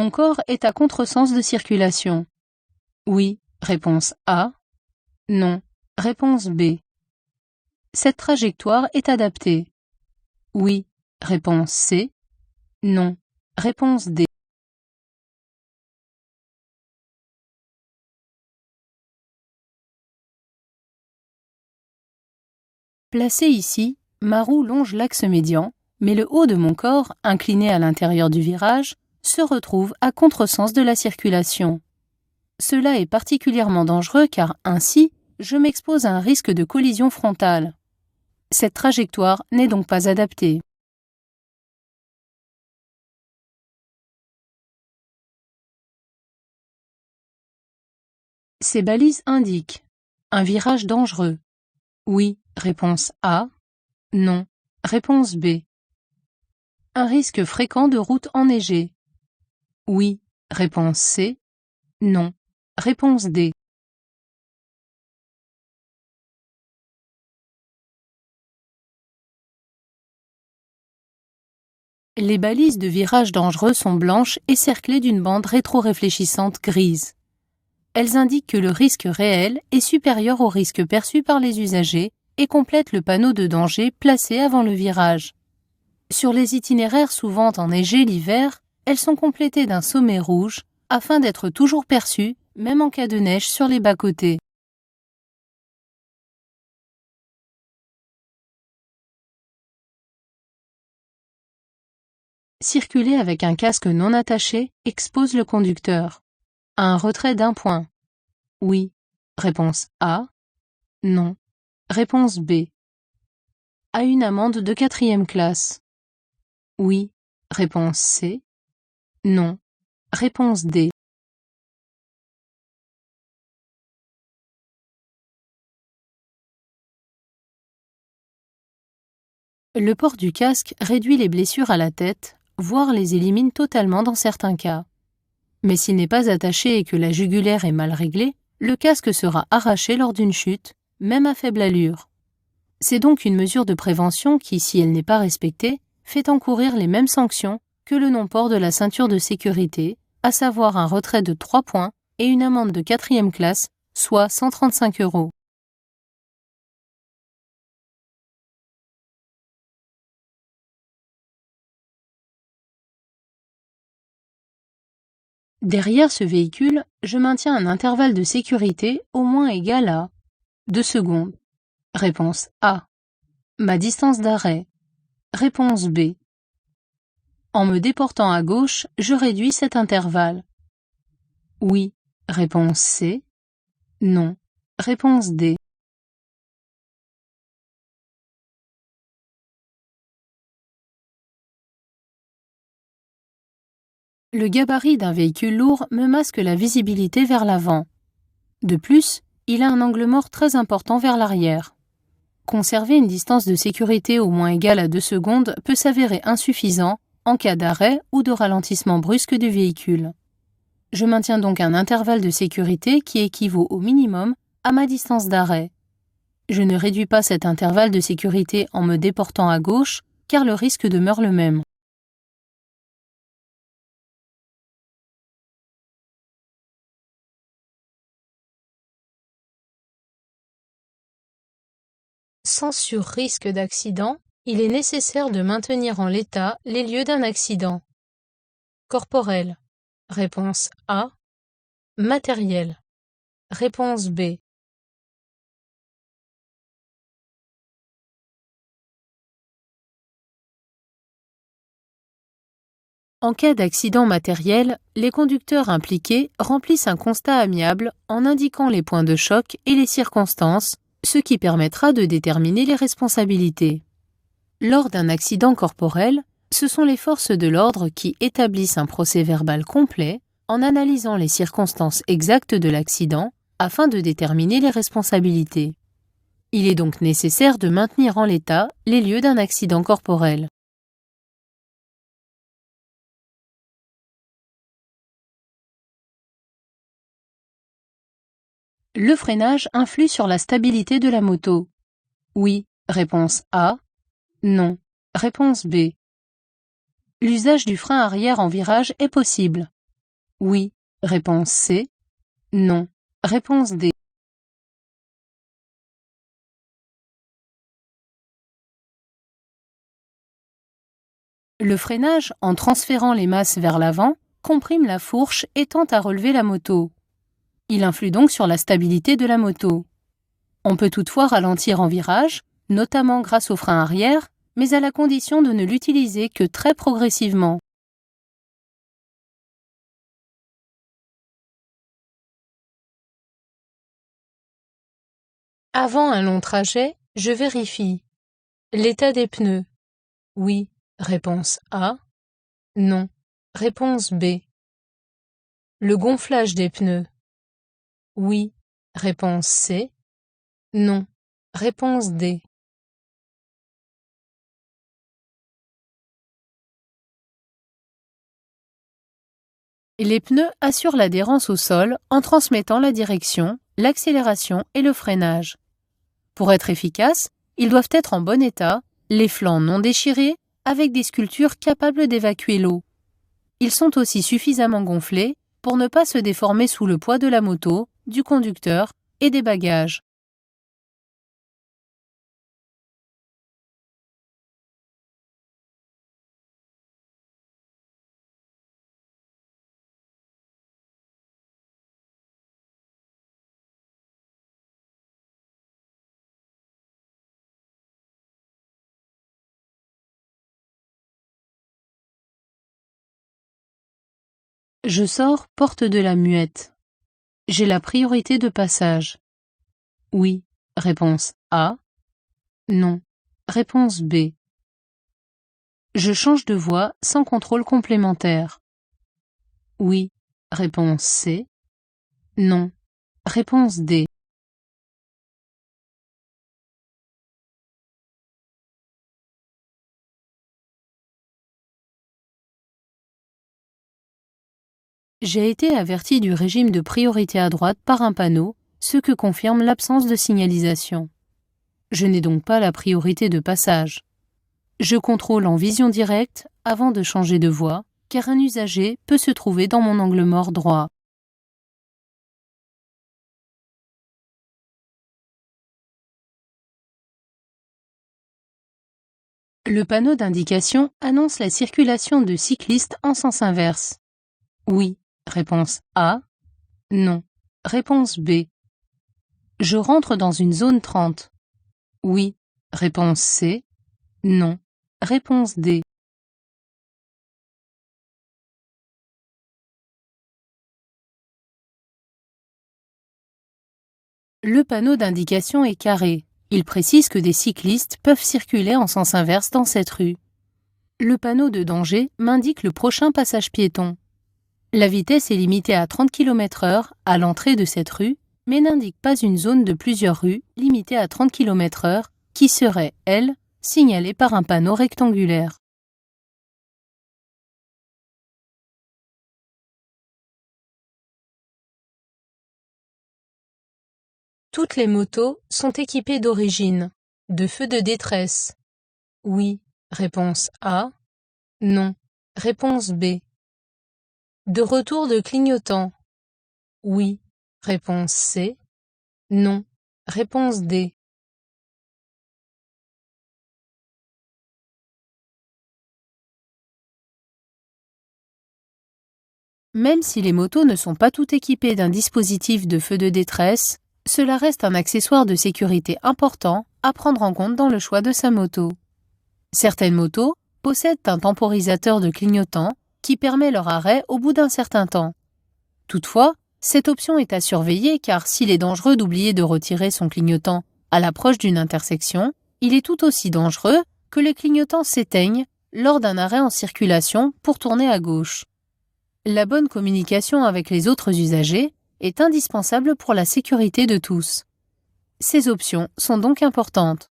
Mon corps est à contresens de circulation. Oui, réponse A. Non, réponse B. Cette trajectoire est adaptée. Oui, réponse C. Non, réponse D. Placé ici, ma roue longe l'axe médian, mais le haut de mon corps, incliné à l'intérieur du virage, se retrouve à contresens de la circulation. Cela est particulièrement dangereux car ainsi, je m'expose à un risque de collision frontale. Cette trajectoire n'est donc pas adaptée. Ces balises indiquent un virage dangereux. Oui, réponse A. Non, réponse B. Un risque fréquent de route enneigée. Oui, réponse C. Non, réponse D. Les balises de virage dangereux sont blanches et cerclées d'une bande rétro-réfléchissante grise. Elles indiquent que le risque réel est supérieur au risque perçu par les usagers et complètent le panneau de danger placé avant le virage. Sur les itinéraires souvent enneigés l'hiver, elles sont complétées d'un sommet rouge afin d'être toujours perçues, même en cas de neige sur les bas-côtés. Circuler avec un casque non attaché expose le conducteur à un retrait d'1 point. Oui, réponse A. Non, réponse B. À une amende de 4e classe. Oui, réponse C. Non, réponse D. Le port du casque réduit les blessures à la tête, voire les élimine totalement dans certains cas. Mais s'il n'est pas attaché et que la jugulaire est mal réglée, le casque sera arraché lors d'une chute, même à faible allure. C'est donc une mesure de prévention qui, si elle n'est pas respectée, fait encourir les mêmes sanctions que le non-port de la ceinture de sécurité, à savoir un retrait de 3 points et une amende de 4e classe, soit 135 €. Derrière ce véhicule, je maintiens un intervalle de sécurité au moins égal à 2 secondes. Réponse A. Ma distance d'arrêt. Réponse B. En me déportant à gauche, je réduis cet intervalle. Oui. Réponse C. Non. Réponse D. Le gabarit d'un véhicule lourd me masque la visibilité vers l'avant. De plus, il a un angle mort très important vers l'arrière. Conserver une distance de sécurité au moins égale à 2 secondes peut s'avérer insuffisant en cas d'arrêt ou de ralentissement brusque du véhicule. Je maintiens donc un intervalle de sécurité qui équivaut au minimum à ma distance d'arrêt. Je ne réduis pas cet intervalle de sécurité en me déportant à gauche, car le risque demeure le même. Sans sur-risque d'accident, il est nécessaire de maintenir en l'état les lieux d'un accident. Corporel. Réponse A. Matériel. Réponse B. En cas d'accident matériel, les conducteurs impliqués remplissent un constat amiable en indiquant les points de choc et les circonstances, ce qui permettra de déterminer les responsabilités. Lors d'un accident corporel, ce sont les forces de l'ordre qui établissent un procès-verbal complet en analysant les circonstances exactes de l'accident afin de déterminer les responsabilités. Il est donc nécessaire de maintenir en l'état les lieux d'un accident corporel. Le freinage influe sur la stabilité de la moto. Oui, réponse A. Non, réponse B. L'usage du frein arrière en virage est possible. Oui. Réponse C. Non. Réponse D. Le freinage, en transférant les masses vers l'avant, comprime la fourche et tend à relever la moto. Il influe donc sur la stabilité de la moto. On peut toutefois ralentir en virage, notamment grâce au frein arrière, mais à la condition de ne l'utiliser que très progressivement. Avant un long trajet, je vérifie. L'état des pneus. Oui. Réponse A. Non. Réponse B. Le gonflage des pneus. Oui. Réponse C. Non. Réponse D. Les pneus assurent l'adhérence au sol en transmettant la direction, l'accélération et le freinage. Pour être efficaces, ils doivent être en bon état, les flancs non déchirés, avec des sculptures capables d'évacuer l'eau. Ils sont aussi suffisamment gonflés pour ne pas se déformer sous le poids de la moto, du conducteur et des bagages. Je sors porte de la Muette. J'ai la priorité de passage. Oui. Réponse A. Non. Réponse B. Je change de voie sans contrôle complémentaire. Oui. Réponse C. Non. Réponse D. J'ai été averti du régime de priorité à droite par un panneau, ce que confirme l'absence de signalisation. Je n'ai donc pas la priorité de passage. Je contrôle en vision directe avant de changer de voie, car un usager peut se trouver dans mon angle mort droit. Le panneau d'indication annonce la circulation de cyclistes en sens inverse. Oui. Réponse A. Non. Réponse B. Je rentre dans une zone 30. Oui. Réponse C. Non. Réponse D. Le panneau d'indication est carré. Il précise que des cyclistes peuvent circuler en sens inverse dans cette rue. Le panneau de danger m'indique le prochain passage piéton. La vitesse est limitée à 30 km/h à l'entrée de cette rue, mais n'indique pas une zone de plusieurs rues limitée à 30 km/h qui serait, elle, signalée par un panneau rectangulaire. Toutes les motos sont équipées d'origine de feux de détresse. Oui. Réponse A. Non. Réponse B. De retour de clignotant. Oui. Réponse C. Non. Réponse D. Même si les motos ne sont pas toutes équipées d'un dispositif de feu de détresse, cela reste un accessoire de sécurité important à prendre en compte dans le choix de sa moto. Certaines motos possèdent un temporisateur de clignotant qui permet leur arrêt au bout d'un certain temps. Toutefois, cette option est à surveiller car s'il est dangereux d'oublier de retirer son clignotant à l'approche d'une intersection, il est tout aussi dangereux que les clignotants s'éteignent lors d'un arrêt en circulation pour tourner à gauche. La bonne communication avec les autres usagers est indispensable pour la sécurité de tous. Ces options sont donc importantes.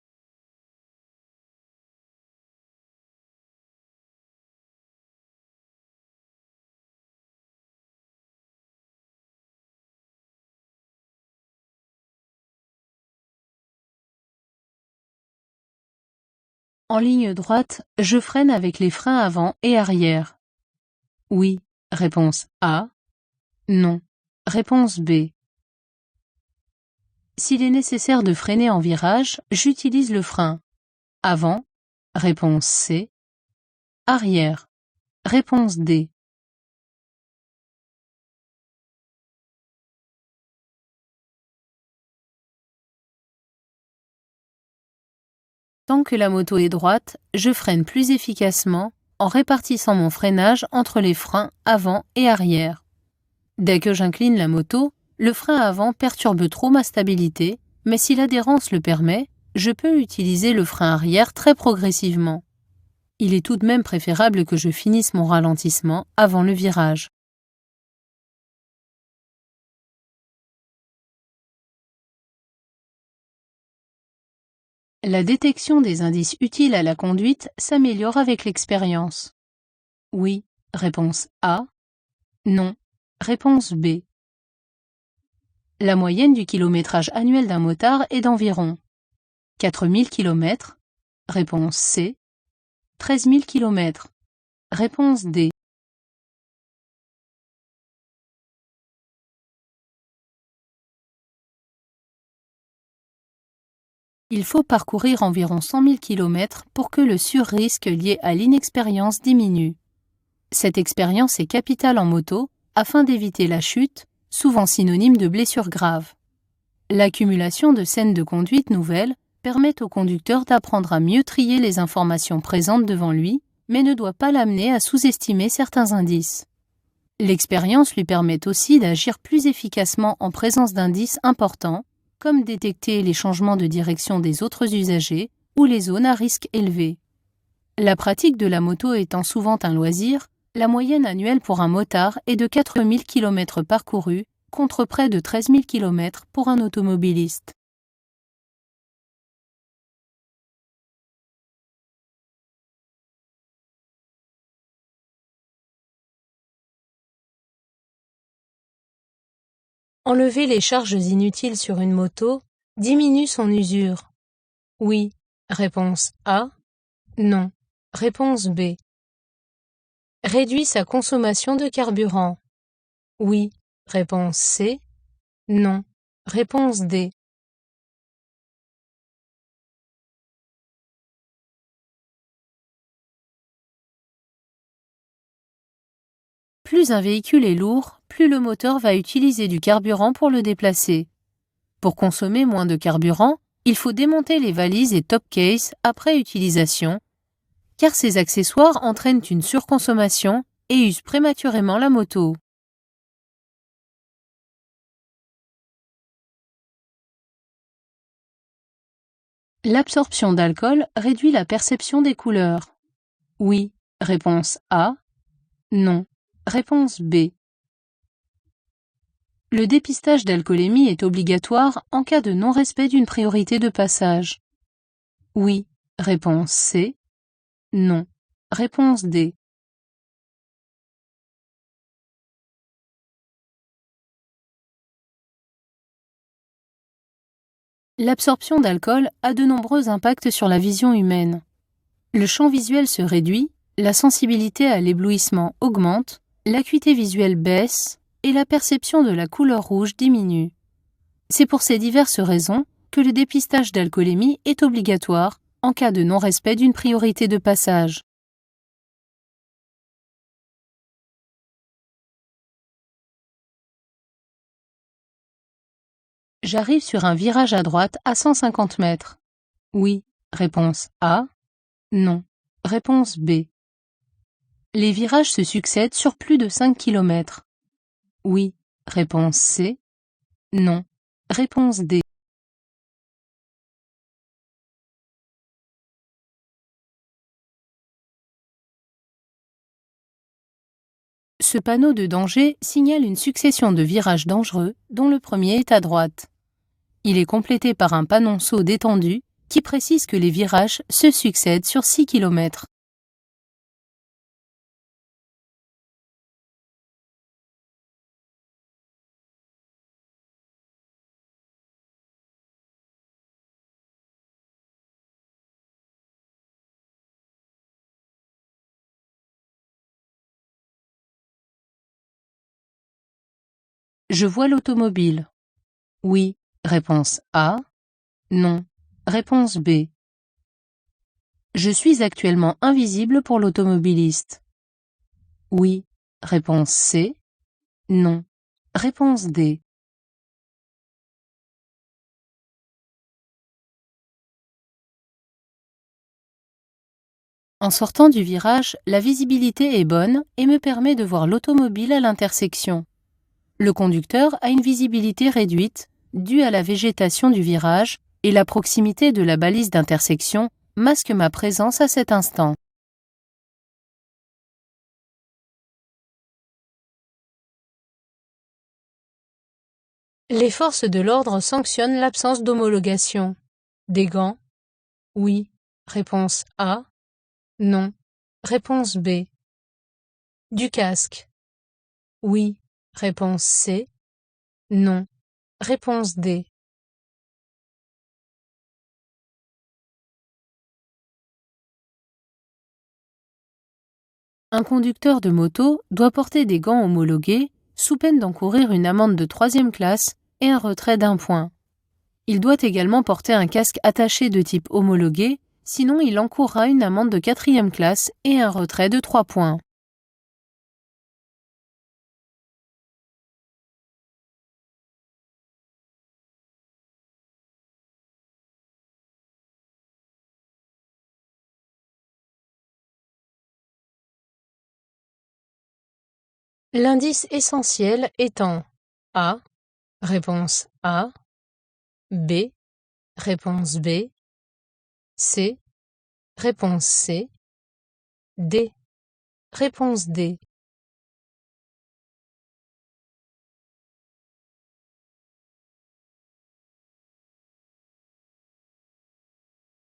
En ligne droite, je freine avec les freins avant et arrière. Oui. Réponse A. Non. Réponse B. S'il est nécessaire de freiner en virage, j'utilise le frein. Avant. Réponse C. Arrière. Réponse D. Tant que la moto est droite, je freine plus efficacement en répartissant mon freinage entre les freins avant et arrière. Dès que j'incline la moto, le frein avant perturbe trop ma stabilité, mais si l'adhérence le permet, je peux utiliser le frein arrière très progressivement. Il est tout de même préférable que je finisse mon ralentissement avant le virage. La détection des indices utiles à la conduite s'améliore avec l'expérience. Oui. Réponse A. Non. Réponse B. La moyenne du kilométrage annuel d'un motard est d'environ 4000 km. Réponse C. 13 000 km. Réponse D. Il faut parcourir environ 100 000 km pour que le sur-risque lié à l'inexpérience diminue. Cette expérience est capitale en moto afin d'éviter la chute, souvent synonyme de blessures graves. L'accumulation de scènes de conduite nouvelles permet au conducteur d'apprendre à mieux trier les informations présentes devant lui, mais ne doit pas l'amener à sous-estimer certains indices. L'expérience lui permet aussi d'agir plus efficacement en présence d'indices importants, comme détecter les changements de direction des autres usagers ou les zones à risque élevé. La pratique de la moto étant souvent un loisir, la moyenne annuelle pour un motard est de 4000 km parcourus, contre près de 13 000 km pour un automobiliste. Enlever les charges inutiles sur une moto diminue son usure. Oui. Réponse A. Non. Réponse B. Réduit sa consommation de carburant. Oui. Réponse C. Non. Réponse D. Plus un véhicule est lourd, plus le moteur va utiliser du carburant pour le déplacer. Pour consommer moins de carburant, il faut démonter les valises et top case après utilisation, car ces accessoires entraînent une surconsommation et usent prématurément la moto. L'absorption d'alcool réduit la perception des couleurs. Oui. Réponse A. Non. Réponse B. Le dépistage d'alcoolémie est obligatoire en cas de non-respect d'une priorité de passage. Oui. Réponse C. Non. Réponse D. L'absorption d'alcool a de nombreux impacts sur la vision humaine. Le champ visuel se réduit, la sensibilité à l'éblouissement augmente, l'acuité visuelle baisse et la perception de la couleur rouge diminue. C'est pour ces diverses raisons que le dépistage d'alcoolémie est obligatoire en cas de non-respect d'une priorité de passage. J'arrive sur un virage à droite à 150 mètres. Oui. Réponse A. Non. Réponse B. Les virages se succèdent sur plus de 5 km. Oui. Réponse C. Non. Réponse D. Ce panneau de danger signale une succession de virages dangereux dont le premier est à droite. Il est complété par un panonceau détendu qui précise que les virages se succèdent sur 6 km. Je vois l'automobile. Oui, réponse A. Non, réponse B. Je suis actuellement invisible pour l'automobiliste. Oui, réponse C. Non, réponse D. En sortant du virage, la visibilité est bonne et me permet de voir l'automobile à l'intersection. Le conducteur a une visibilité réduite, due à la végétation du virage, et la proximité de la balise d'intersection masque ma présence à cet instant. Les forces de l'ordre sanctionnent l'absence d'homologation. Des gants? Oui. Réponse A. Non. Réponse B. Du casque? Oui. Réponse C. Non. Réponse D. Un conducteur de moto doit porter des gants homologués sous peine d'encourir une amende de 3e classe et un retrait d'1 point. Il doit également porter un casque attaché de type homologué, sinon il encourra une amende de 4e classe et un retrait de 3 points. L'indice essentiel étant A. Réponse A. B. Réponse B. C. Réponse C. D. Réponse D.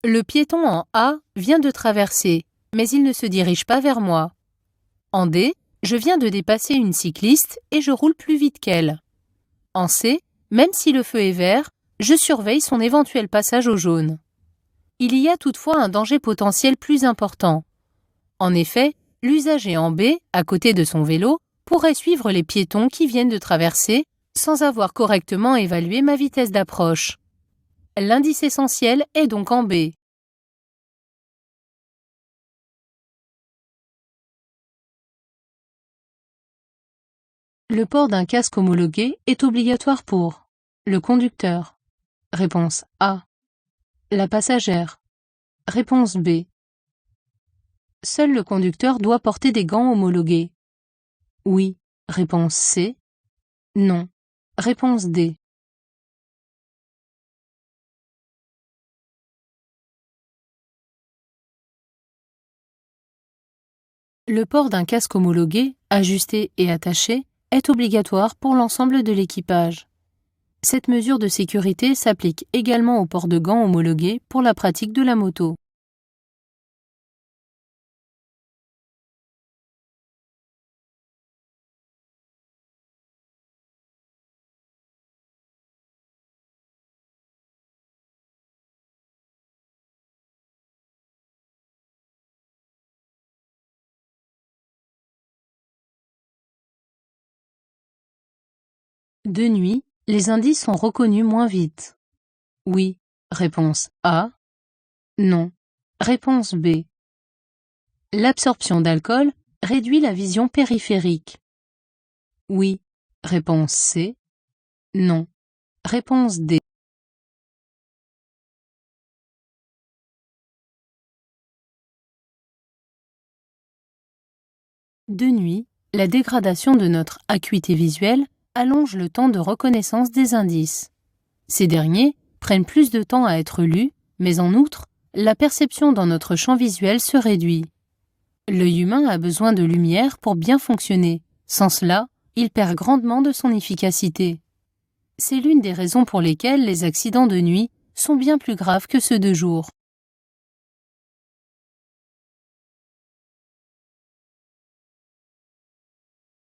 Le piéton en A vient de traverser, mais il ne se dirige pas vers moi. En D, je viens de dépasser une cycliste et je roule plus vite qu'elle. En C, même si le feu est vert, je surveille son éventuel passage au jaune. Il y a toutefois un danger potentiel plus important. En effet, l'usager en B, à côté de son vélo, pourrait suivre les piétons qui viennent de traverser sans avoir correctement évalué ma vitesse d'approche. L'indice essentiel est donc en B. Le port d'un casque homologué est obligatoire pour le conducteur. Réponse A. La passagère. Réponse B. Seul le conducteur doit porter des gants homologués. Oui. Réponse C. Non. Réponse D. Le port d'un casque homologué, ajusté et attaché, est obligatoire pour l'ensemble de l'équipage. Cette mesure de sécurité s'applique également au port de gants homologués pour la pratique de la moto. De nuit, les indices sont reconnus moins vite. Oui. Réponse A. Non. Réponse B. L'absorption d'alcool réduit la vision périphérique. Oui. Réponse C. Non. Réponse D. De nuit, la dégradation de notre acuité visuelle allonge le temps de reconnaissance des indices. Ces derniers prennent plus de temps à être lus, mais en outre, la perception dans notre champ visuel se réduit. L'œil humain a besoin de lumière pour bien fonctionner. Sans cela, il perd grandement de son efficacité. C'est l'une des raisons pour lesquelles les accidents de nuit sont bien plus graves que ceux de jour.